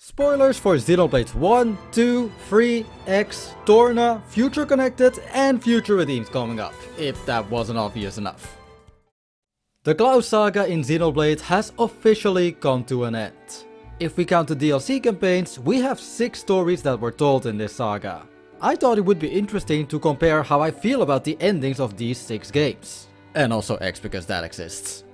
Spoilers for Xenoblade 1, 2, 3, X, Torna, Future Connected and Future Redeemed coming up, if that wasn't obvious enough. The Cloud saga in Xenoblade has officially come to an end. If we count the DLC campaigns, we have 6 stories that were told in this saga. I thought it would be interesting to compare how I feel about the endings of these 6 games. And also X because that exists.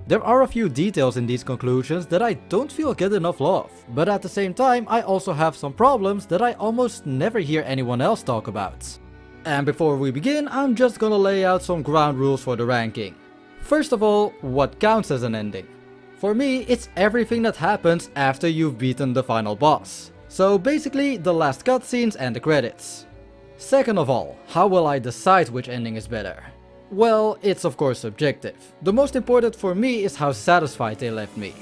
There are a few details in these conclusions that I don't feel get enough love, but at the same time I also have some problems that I almost never hear anyone else talk about. And before we begin, I'm just gonna lay out some ground rules for the ranking. First of all, what counts as an ending? For me, it's everything that happens after you've beaten the final boss. So basically the last cutscenes and the credits. Second of all, how will I decide which ending is better? Well, it's of course subjective. The most important for me is how satisfied they left me.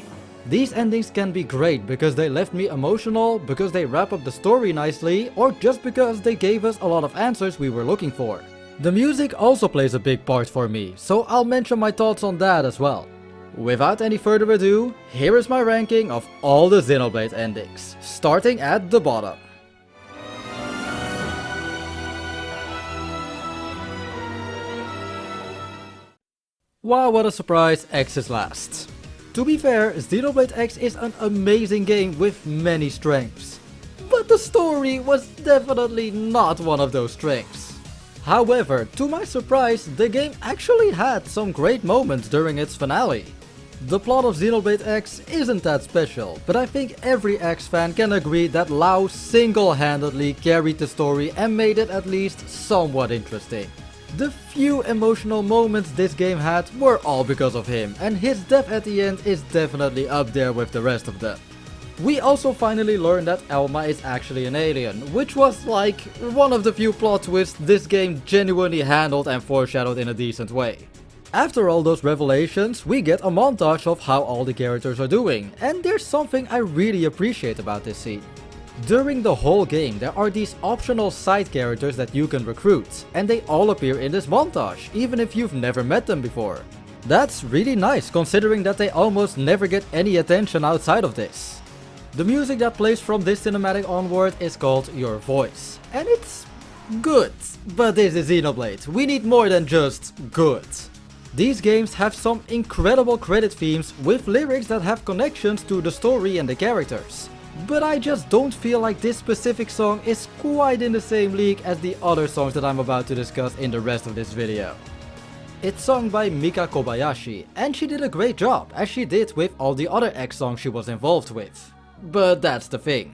These endings can be great because they left me emotional, because they wrap up the story nicely, or just because they gave us a lot of answers we were looking for. The music also plays a big part for me, so I'll mention my thoughts on that as well. Without any further ado, here is my ranking of all the Xenoblade endings, starting at the bottom. Wow, what a surprise, X is last. To be fair, Xenoblade X is an amazing game with many strengths. But the story was definitely not one of those strengths. However, to my surprise, the game actually had some great moments during its finale. The plot of Xenoblade X isn't that special, but I think every X fan can agree that Lao single-handedly carried the story and made it at least somewhat interesting. The few emotional moments this game had were all because of him, and his death at the end is definitely up there with the rest of them. We also finally learned that Elma is actually an alien, which was like one of the few plot twists this game genuinely handled and foreshadowed in a decent way. After all those revelations, we get a montage of how all the characters are doing, and there's something I really appreciate about this scene. During the whole game, there are these optional side characters that you can recruit, and they all appear in this montage, even if you've never met them before. That's really nice, considering that they almost never get any attention outside of this. The music that plays from this cinematic onward is called Your Voice, and it's good. But this is Xenoblade, we need more than just good. These games have some incredible credit themes with lyrics that have connections to the story and the characters. But I just don't feel like this specific song is quite in the same league as the other songs that I'm about to discuss in the rest of this video. It's sung by Mika Kobayashi, and she did a great job, as she did with all the other X songs she was involved with. But that's the thing.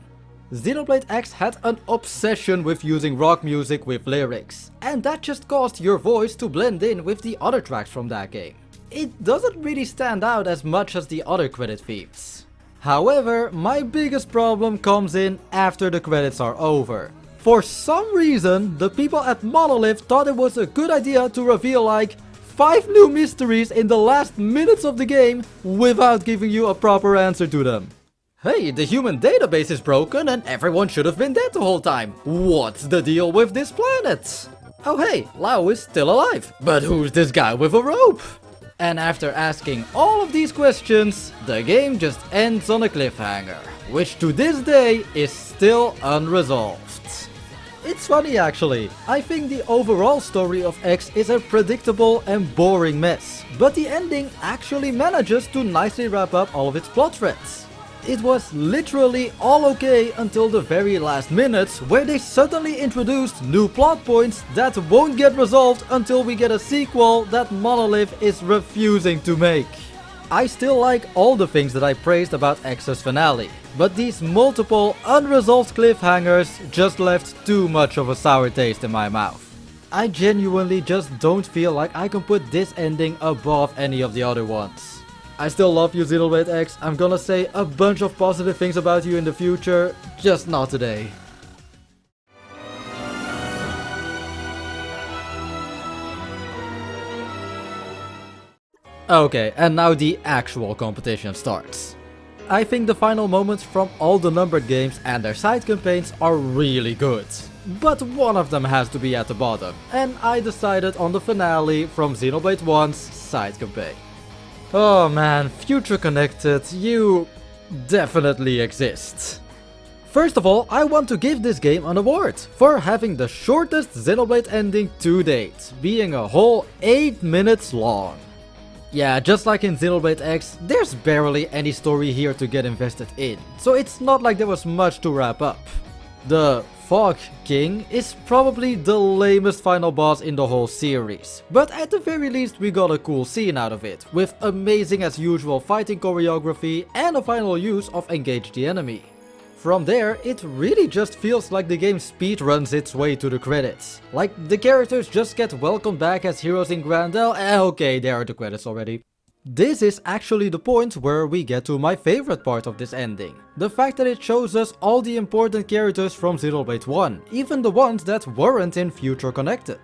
Xenoblade X had an obsession with using rock music with lyrics, and that just caused Your Voice to blend in with the other tracks from that game. It doesn't really stand out as much as the other credit themes. However, my biggest problem comes in after the credits are over. For some reason, the people at Monolith thought it was a good idea to reveal like 5 new mysteries in the last minutes of the game without giving you a proper answer to them. Hey, the human database is broken and everyone should have been dead the whole time. What's the deal with this planet? Oh hey, Lao is still alive. But who's this guy with a rope? And after asking all of these questions, the game just ends on a cliffhanger, which to this day is still unresolved. It's funny actually, I think the overall story of X is a predictable and boring mess, but the ending actually manages to nicely wrap up all of its plot threads. It was literally all okay until the very last minutes, where they suddenly introduced new plot points that won't get resolved until we get a sequel that Monolith is refusing to make. I still like all the things that I praised about X's finale, but these multiple unresolved cliffhangers just left too much of a sour taste in my mouth. I genuinely just don't feel like I can put this ending above any of the other ones. I still love you, Xenoblade X. I'm gonna say a bunch of positive things about you in the future, just not today. Okay, and now the actual competition starts. I think the final moments from all the numbered games and their side campaigns are really good. But one of them has to be at the bottom, and I decided on the finale from Xenoblade 1's side campaign. Oh man, Future Connected, you definitely exist. First of all, I want to give this game an award for having the shortest Xenoblade ending to date, being a whole 8 minutes long. Yeah, just like in Xenoblade X, there's barely any story here to get invested in, so it's not like there was much to wrap up. The Fog King is probably the lamest final boss in the whole series, but at the very least we got a cool scene out of it, with amazing as usual fighting choreography and a final use of Engage the Enemy. From there, it really just feels like the game speedruns its way to the credits. Like, the characters just get welcomed back as heroes in Grandel, and okay, there are the credits already. This is actually the point where we get to my favorite part of this ending. The fact that it shows us all the important characters from Xenoblade 1, even the ones that weren't in Future Connected.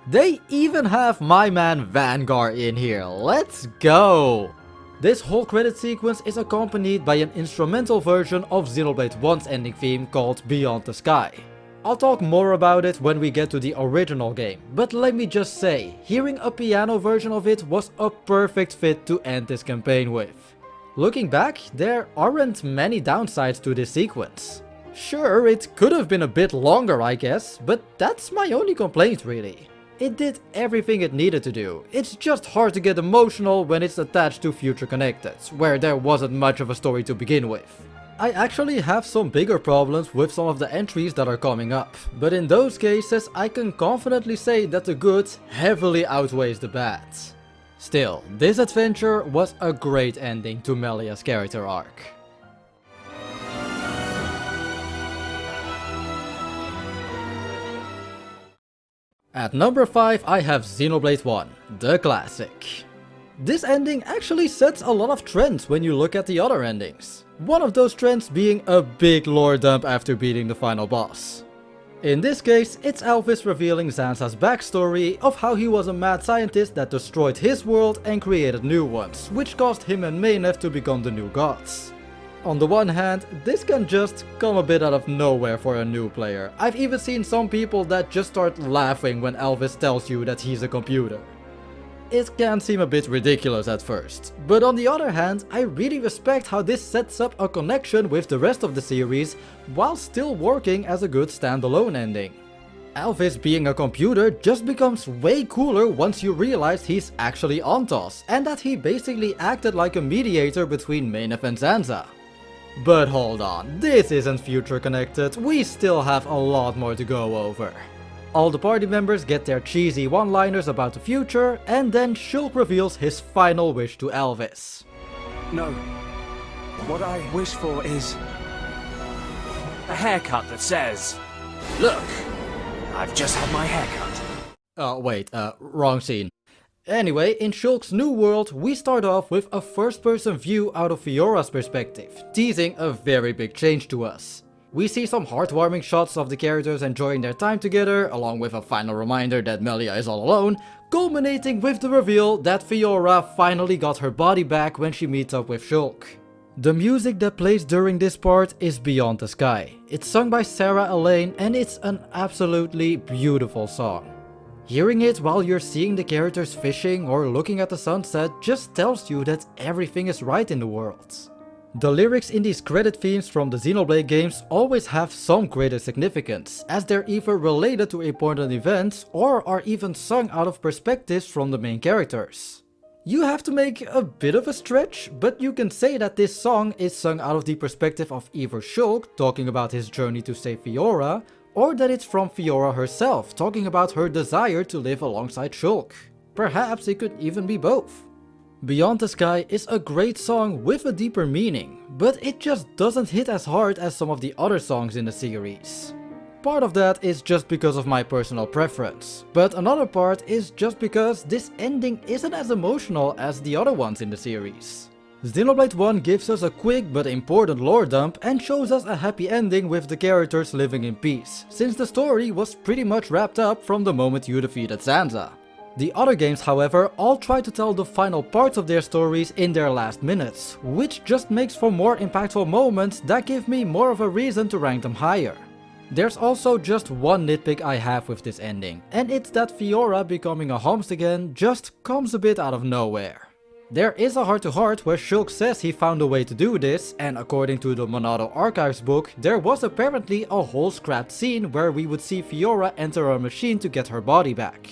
They even have my man Vanguard in here, let's go! This whole credit sequence is accompanied by an instrumental version of Xenoblade 1's ending theme called Beyond the Sky. I'll talk more about it when we get to the original game, but let me just say, hearing a piano version of it was a perfect fit to end this campaign with. Looking back, there aren't many downsides to this sequence. Sure, it could have been a bit longer I guess, but that's my only complaint really. It did everything it needed to do, it's just hard to get emotional when it's attached to Future Connected, where there wasn't much of a story to begin with. I actually have some bigger problems with some of the entries that are coming up, but in those cases I can confidently say that the good heavily outweighs the bad. Still, this adventure was a great ending to Melia's character arc. At number 5 I have Xenoblade 1, the classic. This ending actually sets a lot of trends when you look at the other endings. One of those trends being a big lore dump after beating the final boss. In this case, it's Elvis revealing Zanza's backstory of how he was a mad scientist that destroyed his world and created new ones, which caused him and Mayneth to become the new gods. On the one hand, this can just come a bit out of nowhere for a new player. I've even seen some people that just start laughing when Elvis tells you that he's a computer. It can seem a bit ridiculous at first, but on the other hand, I really respect how this sets up a connection with the rest of the series while still working as a good standalone ending. Elvis being a computer just becomes way cooler once you realize he's actually Antos, and that he basically acted like a mediator between Mayneth and Zanza. But hold on, this isn't Future Connected, we still have a lot more to go over. All the party members get their cheesy one-liners about the future, and then Shulk reveals his final wish to Elvis. No. What I wish for is a haircut that says, "Look, I've just had my haircut." Oh wait, wrong scene. Anyway, in Shulk's new world, we start off with a first-person view out of Fiora's perspective, teasing a very big change to us. We see some heartwarming shots of the characters enjoying their time together, along with a final reminder that Melia is all alone, culminating with the reveal that Fiora finally got her body back when she meets up with Shulk. The music that plays during this part is Beyond the Sky. It's sung by Sarah Elaine and it's an absolutely beautiful song. Hearing it while you're seeing the characters fishing or looking at the sunset just tells you that everything is right in the world. The lyrics in these credit themes from the Xenoblade games always have some greater significance, as they're either related to important events or are even sung out of perspectives from the main characters. You have to make a bit of a stretch, but you can say that this song is sung out of the perspective of either Shulk talking about his journey to save Fiora, or that it's from Fiora herself talking about her desire to live alongside Shulk. Perhaps it could even be both. Beyond the Sky is a great song with a deeper meaning, but it just doesn't hit as hard as some of the other songs in the series. Part of that is just because of my personal preference, but another part is just because this ending isn't as emotional as the other ones in the series. Xenoblade 1 gives us a quick but important lore dump and shows us a happy ending with the characters living in peace, since the story was pretty much wrapped up from the moment you defeated Zanza. The other games, however, all try to tell the final parts of their stories in their last minutes, which just makes for more impactful moments that give me more of a reason to rank them higher. There's also just one nitpick I have with this ending, and it's that Fiora becoming a Homs again just comes a bit out of nowhere. There is a heart-to-heart where Shulk says he found a way to do this, and according to the Monado Archives book, there was apparently a whole scrapped scene where we would see Fiora enter a machine to get her body back.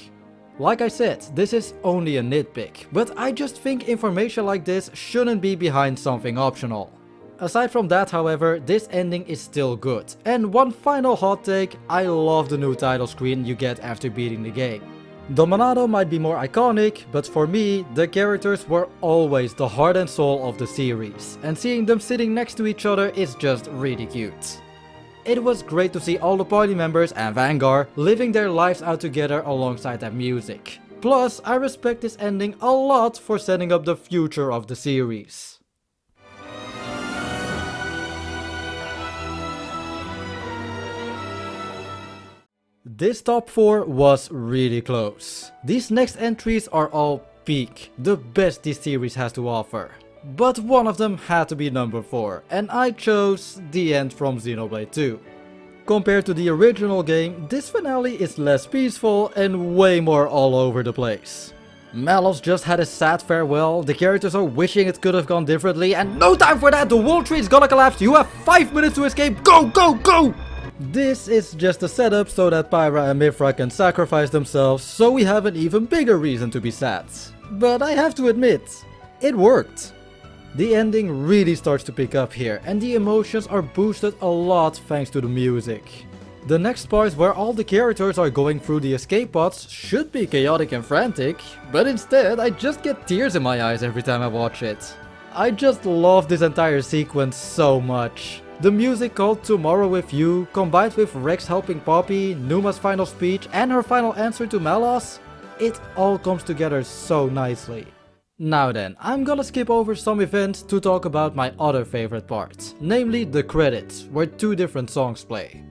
Like I said, this is only a nitpick, but I just think information like this shouldn't be behind something optional. Aside from that, however, this ending is still good. And one final hot take, I love the new title screen you get after beating the game. The Monado might be more iconic, but for me, the characters were always the heart and soul of the series, and seeing them sitting next to each other is just really cute. It was great to see all the party members and Vanguard living their lives out together alongside that music. Plus, I respect this ending a lot for setting up the future of the series. This top 4 was really close. These next entries are all peak, the best this series has to offer. But one of them had to be number 4, and I chose the end from Xenoblade 2. Compared to the original game, this finale is less peaceful and way more all over the place. Malos just had a sad farewell, the characters are wishing it could have gone differently, and no time for that, the world tree is gonna collapse, you have 5 minutes to escape, go, go, go! This is just a setup so that Pyra and Mythra can sacrifice themselves, so we have an even bigger reason to be sad. But I have to admit, it worked. The ending really starts to pick up here, and the emotions are boosted a lot thanks to the music. The next part where all the characters are going through the escape pods should be chaotic and frantic, but instead I just get tears in my eyes every time I watch it. I just love this entire sequence so much. The music called Tomorrow With You, combined with Rex helping Poppy, Numa's final speech and her final answer to Malos, it all comes together so nicely. Now then, I'm gonna skip over some events to talk about my other favorite part, namely the credits, where 2 different songs play.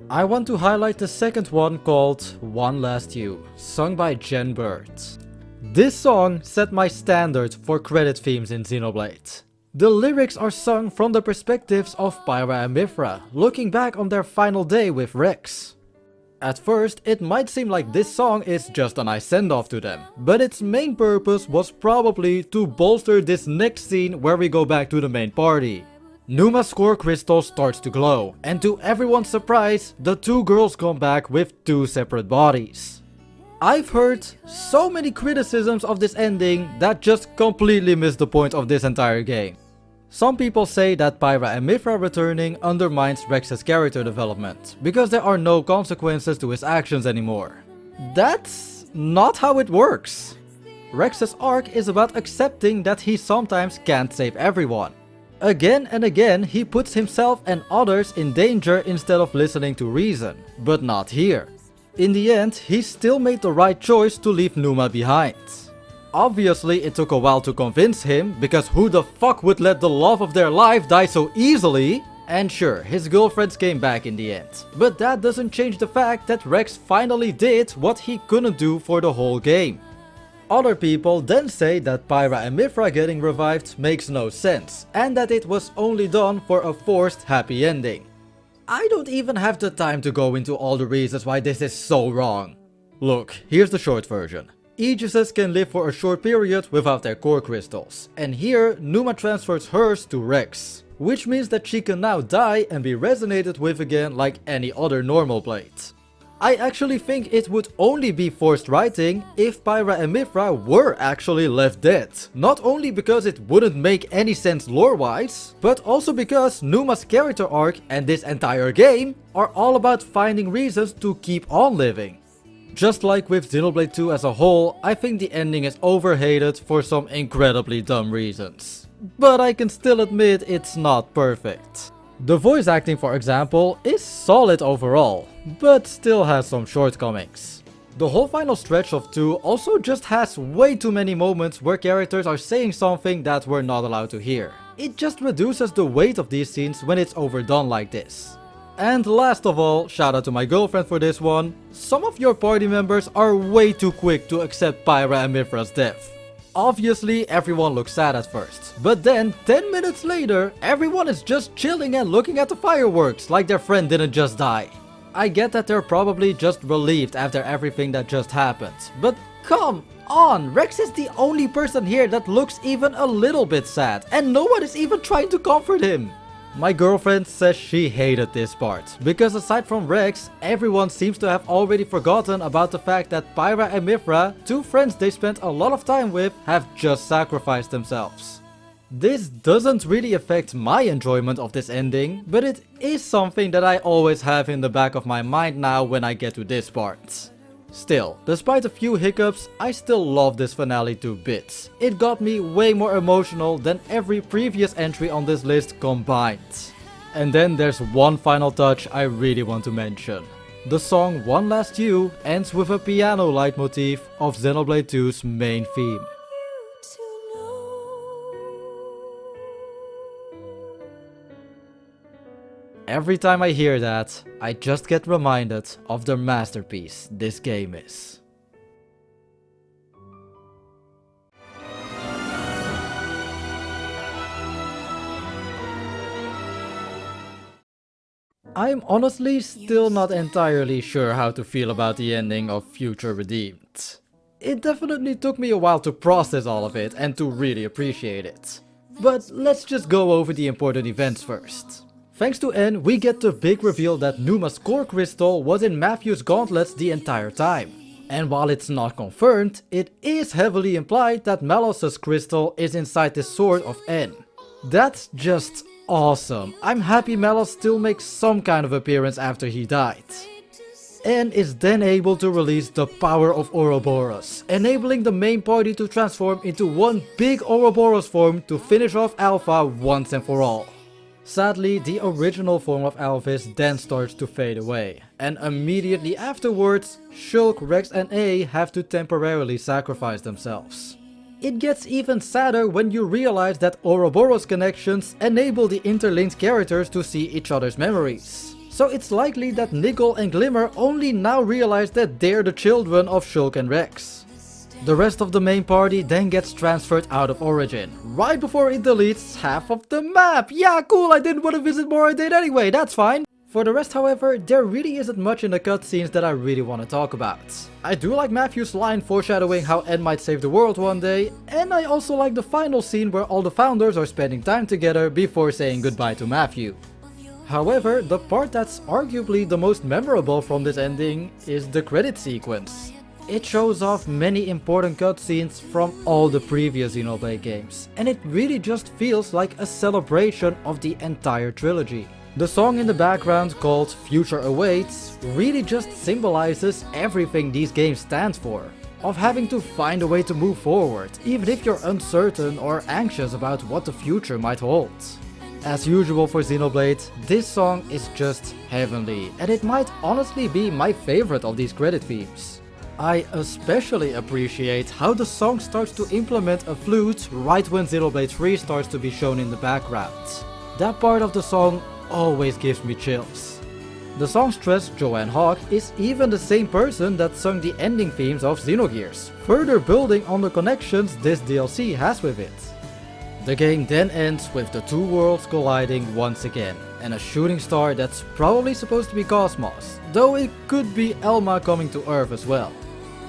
I want to highlight the second one called One Last You, sung by Jen Bird. This song set my standard for credit themes in Xenoblade. The lyrics are sung from the perspectives of Pyra and Mythra, looking back on their final day with Rex. At first, it might seem like this song is just a nice send-off to them, but its main purpose was probably to bolster this next scene where we go back to the main party. Numa's core crystal starts to glow, and to everyone's surprise, the 2 girls come back with 2 separate bodies. I've heard so many criticisms of this ending that just completely miss the point of this entire game. Some people say that Pyra and Mythra returning undermines Rex's character development, because there are no consequences to his actions anymore. That's not how it works. Rex's arc is about accepting that he sometimes can't save everyone. Again and again he puts himself and others in danger instead of listening to reason, but not here. In the end, he still made the right choice to leave Numa behind. Obviously it took a while to convince him, because who the fuck would let the love of their life die so easily? And sure, his girlfriends came back in the end, but that doesn't change the fact that Rex finally did what he couldn't do for the whole game. Other people then say that Pyra and Mythra getting revived makes no sense, and that it was only done for a forced happy ending. I don't even have the time to go into all the reasons why this is so wrong. Look, here's the short version. Aegises can live for a short period without their core crystals, and here Numa transfers hers to Rex, which means that she can now die and be resonated with again like any other normal blade. I actually think it would only be forced writing if Pyra and Mythra were actually left dead. Not only because it wouldn't make any sense lore-wise, but also because Numa's character arc and this entire game are all about finding reasons to keep on living. Just like with Xenoblade 2 as a whole, I think the ending is overhated for some incredibly dumb reasons. But I can still admit it's not perfect. The voice acting, for example, is solid overall, but still has some shortcomings. The whole final stretch of 2 also just has way too many moments where characters are saying something that we're not allowed to hear. It just reduces the weight of these scenes when it's overdone like this. And last of all, shout out to my girlfriend for this one, some of your party members are way too quick to accept Pyra and Mythra's death. Obviously everyone looks sad at first, but then 10 minutes later everyone is just chilling and looking at the fireworks like their friend didn't just die. I get that they're probably just relieved after everything that just happened, but Come on, Rex is the only person here that looks even a little bit sad, and no one is even trying to comfort him. My girlfriend says she hated this part, because aside from Rex, everyone seems to have already forgotten about the fact that Pyra and Mithra, two friends they spent a lot of time with, have just sacrificed themselves. This doesn't really affect my enjoyment of this ending, but it is something that I always have in the back of my mind now when I get to this part. Still, despite a few hiccups, I still love this finale to bits. It got me way more emotional than every previous entry on this list combined. And then there's one final touch I really want to mention. The song One Last You ends with a piano leitmotif of Xenoblade 2's main theme. Every time I hear that, I just get reminded of the masterpiece this game is. I'm honestly still not entirely sure how to feel about the ending of Future Redeemed. It definitely took me a while to process all of it and to really appreciate it. But let's just go over the important events first. Thanks to N, we get the big reveal that Numa's core crystal was in Matthew's gauntlets the entire time. And while it's not confirmed, it is heavily implied that Malos's crystal is inside this sword of N. That's just awesome. I'm happy Malos still makes some kind of appearance after he died. N is then able to release the power of Ouroboros, enabling the main party to transform into one big Ouroboros form to finish off Alpha once and for all. Sadly, the original form of Alvis then starts to fade away, and immediately afterwards, Shulk, Rex and A have to temporarily sacrifice themselves. It gets even sadder when you realize that Ouroboros connections enable the interlinked characters to see each other's memories. So it's likely that Nickel and Glimmer only now realize that they're the children of Shulk and Rex. The rest of the main party then gets transferred out of Origin, right before it deletes half of the map. Yeah, cool, I didn't want to visit more, I did anyway, that's fine. For the rest, however, there really isn't much in the cutscenes that I really want to talk about. I do like Matthew's line foreshadowing how N might save the world one day, and I also like the final scene where all the founders are spending time together before saying goodbye to Matthew. However, the part that's arguably the most memorable from this ending is the credit sequence. It shows off many important cutscenes from all the previous Xenoblade games, and it really just feels like a celebration of the entire trilogy. The song in the background, called Future Awaits, really just symbolizes everything these games stand for. Of having to find a way to move forward, even if you're uncertain or anxious about what the future might hold. As usual for Xenoblade, this song is just heavenly, and it might honestly be my favorite of these credit themes. I especially appreciate how the song starts to implement a flute right when Xenoblade 3 starts to be shown in the background. That part of the song always gives me chills. The song's stress, Joanne Hawk, is even the same person that sung the ending themes of Xenogears, further building on the connections this DLC has with it. The game then ends with the two worlds colliding once again, and a shooting star that's probably supposed to be Cosmos, though it could be Elma coming to Earth as well.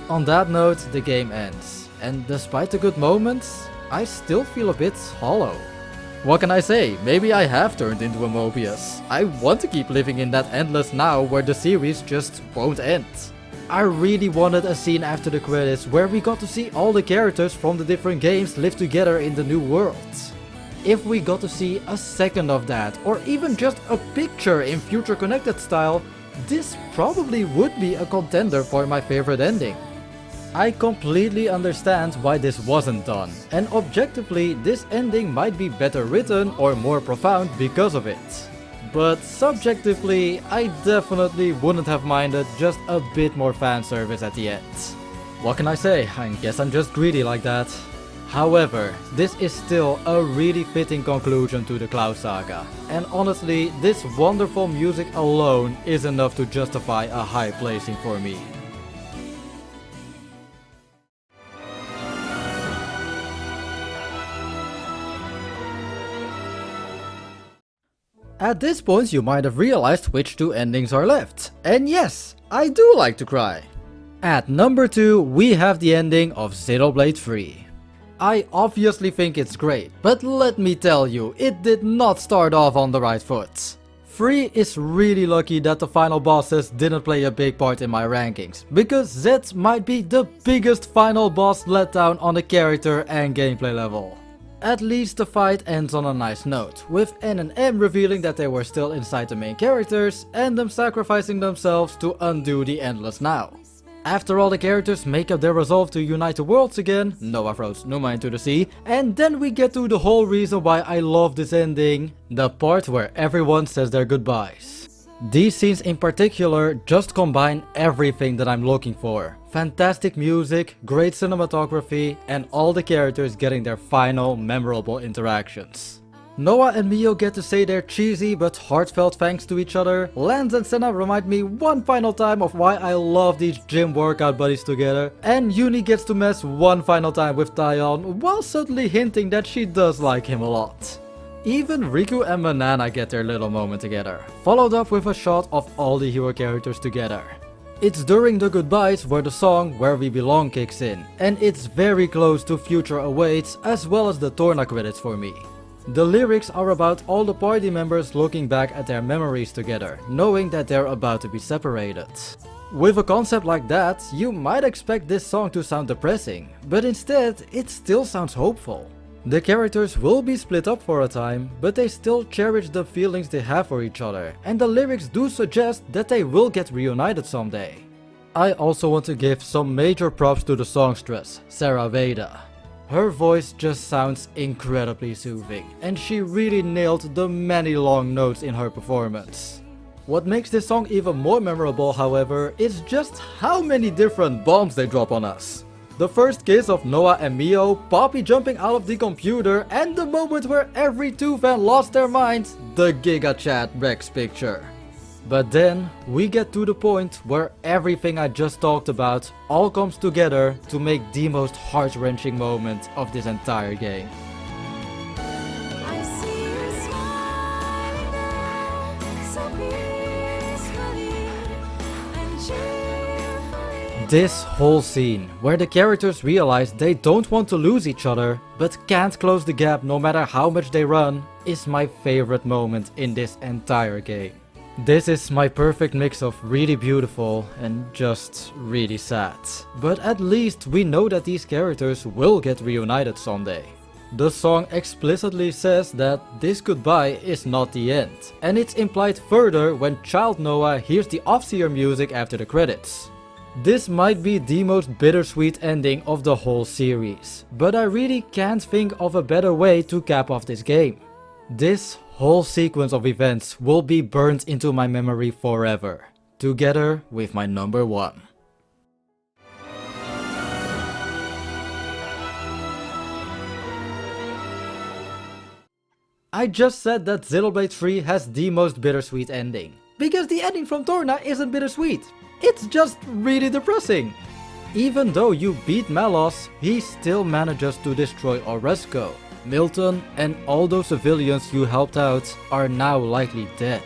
On that note, the game ends, and despite the good moments, I still feel a bit hollow. What can I say? Maybe I have turned into a Mobius. I want to keep living in that endless now where the series just won't end. I really wanted a scene after the credits where we got to see all the characters from the different games live together in the new world. If we got to see a second of that, or even just a picture in Future Connected style, this probably would be a contender for my favorite ending. I completely understand why this wasn't done, and objectively this ending might be better written or more profound because of it. But subjectively, I definitely wouldn't have minded just a bit more fan service at the end. What can I say? I guess I'm just greedy like that. However, this is still a really fitting conclusion to the Cloud Saga, and honestly, this wonderful music alone is enough to justify a high placing for me. At this point you might have realized which two endings are left, and yes, I do like to cry. At number 2, we have the ending of Xenoblade 3. I obviously think it's great, but let me tell you, it did not start off on the right foot. 3 is really lucky that the final bosses didn't play a big part in my rankings, because Z might be the biggest final boss letdown on the character and gameplay level. At least the fight ends on a nice note, with N and M revealing that they were still inside the main characters and them sacrificing themselves to undo the Endless Now. After all the characters make up their resolve to unite the worlds again, Noah throws Numa into the sea, and then we get to the whole reason why I love this ending, the part where everyone says their goodbyes. These scenes in particular just combine everything that I'm looking for. Fantastic music, great cinematography, and all the characters getting their final memorable interactions. Noah and Mio get to say their cheesy but heartfelt thanks to each other. Lance and Senna remind me one final time of why I love these gym workout buddies together. And Uni gets to mess one final time with Taion while subtly hinting that she does like him a lot. Even Riku and Manana get their little moment together, followed up with a shot of all the hero characters together. It's during the goodbyes where the song Where We Belong kicks in, and it's very close to Future Awaits as well as the Torna credits for me. The lyrics are about all the party members looking back at their memories together, knowing that they're about to be separated. With a concept like that, you might expect this song to sound depressing, but instead it still sounds hopeful. The characters will be split up for a time, but they still cherish the feelings they have for each other, and the lyrics do suggest that they will get reunited someday. I also want to give some major props to the songstress, Sarah Veda. Her voice just sounds incredibly soothing, and she really nailed the many long notes in her performance. What makes this song even more memorable, however, is just how many different bombs they drop on us. The first kiss of Noah and Mio, Poppy jumping out of the computer, and the moment where every two fan lost their minds, the Giga Chat Rex picture. But then, we get to the point where everything I just talked about all comes together to make the most heart-wrenching moment of this entire game. I see you smiling there, so peacefully and cheerfully. This whole scene, where the characters realize they don't want to lose each other, but can't close the gap no matter how much they run, is my favorite moment in this entire game. This is my perfect mix of really beautiful and just really sad. But at least we know that these characters will get reunited someday. The song explicitly says that this goodbye is not the end, and it's implied further when Child Noah hears the Offseer music after the credits. This might be the most bittersweet ending of the whole series, but I really can't think of a better way to cap off this game. This whole sequence of events will be burned into my memory forever, together with my number 1. I just said that Xenoblade 3 has the most bittersweet ending, because the ending from Torna isn't bittersweet, it's just really depressing. Even though you beat Malos, he still manages to destroy Oresco. Milton and all those civilians you helped out are now likely dead.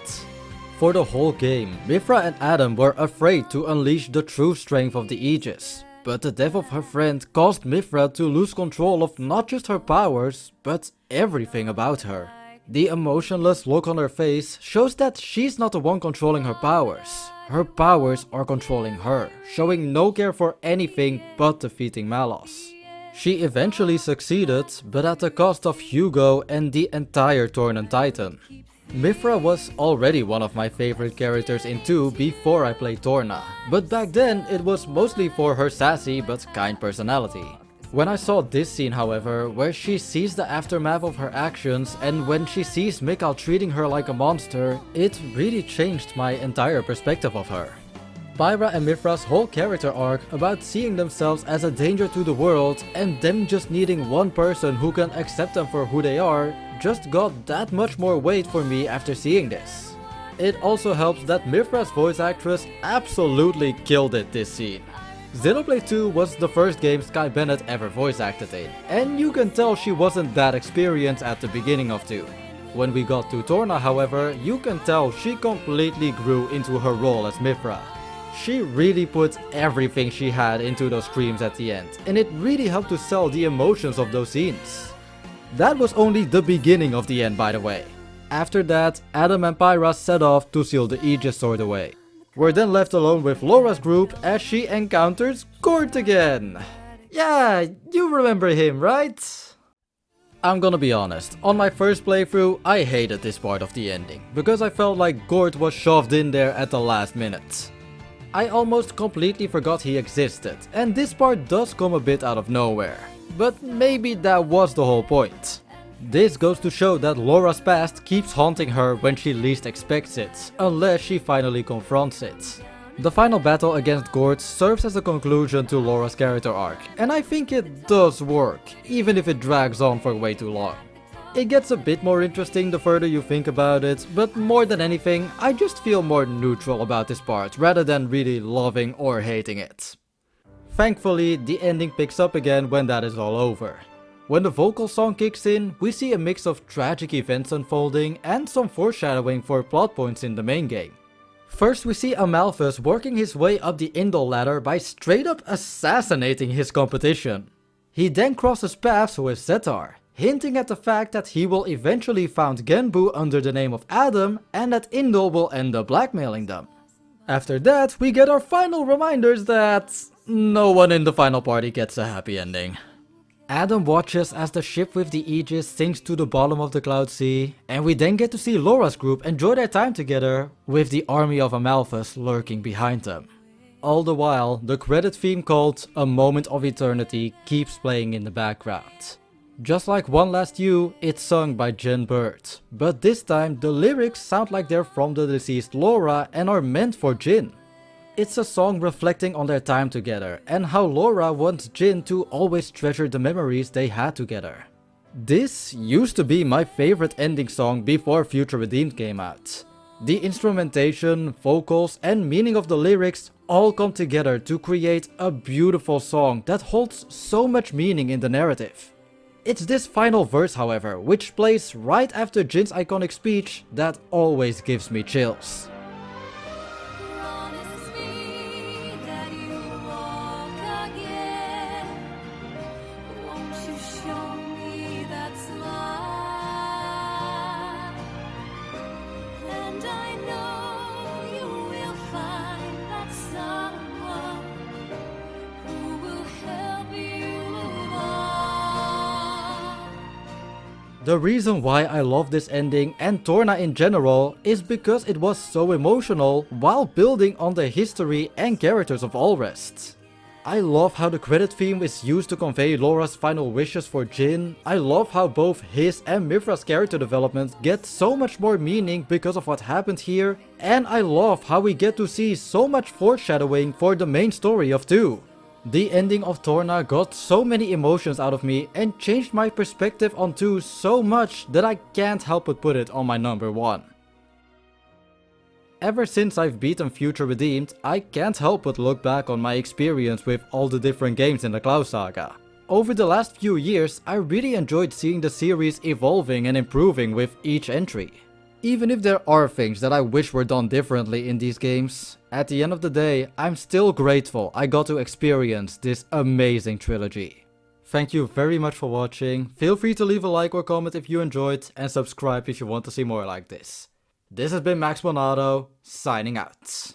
For the whole game, Mithra and Adam were afraid to unleash the true strength of the Aegis. But the death of her friend caused Mithra to lose control of not just her powers, but everything about her. The emotionless look on her face shows that she's not the one controlling her powers. Her powers are controlling her, showing no care for anything but defeating Malos. She eventually succeeded, but at the cost of Hugo and the entire Tornan Titan. Mithra was already one of my favorite characters in 2 before I played Torna, but back then it was mostly for her sassy but kind personality. When I saw this scene, however, where she sees the aftermath of her actions and when she sees Mikhail treating her like a monster, it really changed my entire perspective of her. Pyra and Mithra's whole character arc about seeing themselves as a danger to the world and them just needing one person who can accept them for who they are just got that much more weight for me after seeing this. It also helps that Mithra's voice actress absolutely killed it this scene. Xenoblade 2 was the first game Sky Bennett ever voice acted in, and you can tell she wasn't that experienced at the beginning of 2. When we got to Torna, however, you can tell she completely grew into her role as Mithra. She really put everything she had into those screams at the end, and it really helped to sell the emotions of those scenes. That was only the beginning of the end, by the way. After that, Adam and Pyra set off to seal the Aegis sword away. We're then left alone with Laura's group as she encounters Gort again. Yeah, you remember him, right? I'm gonna be honest, on my first playthrough, I hated this part of the ending, because I felt like Gort was shoved in there at the last minute. I almost completely forgot he existed, and this part does come a bit out of nowhere. But maybe that was the whole point. This goes to show that Laura's past keeps haunting her when she least expects it, unless she finally confronts it. The final battle against Gort serves as a conclusion to Laura's character arc, and I think it does work, even if it drags on for way too long. It gets a bit more interesting the further you think about it, but more than anything, I just feel more neutral about this part rather than really loving or hating it. Thankfully, the ending picks up again when that is all over. When the vocal song kicks in, we see a mix of tragic events unfolding and some foreshadowing for plot points in the main game. First we see Amalthus working his way up the Indol ladder by straight up assassinating his competition. He then crosses paths with Zetar, hinting at the fact that he will eventually found Genbu under the name of Adam and that Indol will end up blackmailing them. After that, we get our final reminders that no one in the final party gets a happy ending. Adam watches as the ship with the Aegis sinks to the bottom of the Cloud Sea, and we then get to see Laura's group enjoy their time together with the army of Amalthus lurking behind them. All the while, the credit theme called A Moment of Eternity keeps playing in the background. Just like One Last You, it's sung by Jen Bird, but this time the lyrics sound like they're from the deceased Laura and are meant for Jin. It's a song reflecting on their time together and how Laura wants Jin to always treasure the memories they had together. This used to be my favorite ending song before Future Redeemed came out. The instrumentation, vocals and meaning of the lyrics all come together to create a beautiful song that holds so much meaning in the narrative. It's this final verse, however, which plays right after Jin's iconic speech, that always gives me chills. Promise me that you'll walk again. Won't you show me that smile? And I know you will find that someone who will help you move on. The reason why I love this ending and Torna in general is because it was so emotional while building on the history and characters of Allrest. I love how the credit theme is used to convey Laura's final wishes for Jin. I love how both his and Mithra's character development get so much more meaning because of what happened here, and I love how we get to see so much foreshadowing for the main story of 2. The ending of Torna got so many emotions out of me and changed my perspective on 2 so much that I can't help but put it on my number 1. Ever since I've beaten Future Redeemed, I can't help but look back on my experience with all the different games in the Cloud Saga. Over the last few years, I really enjoyed seeing the series evolving and improving with each entry. Even if there are things that I wish were done differently in these games, at the end of the day, I'm still grateful I got to experience this amazing trilogy. Thank you very much for watching, feel free to leave a like or comment if you enjoyed, and subscribe if you want to see more like this. This has been MaxMonado, signing out.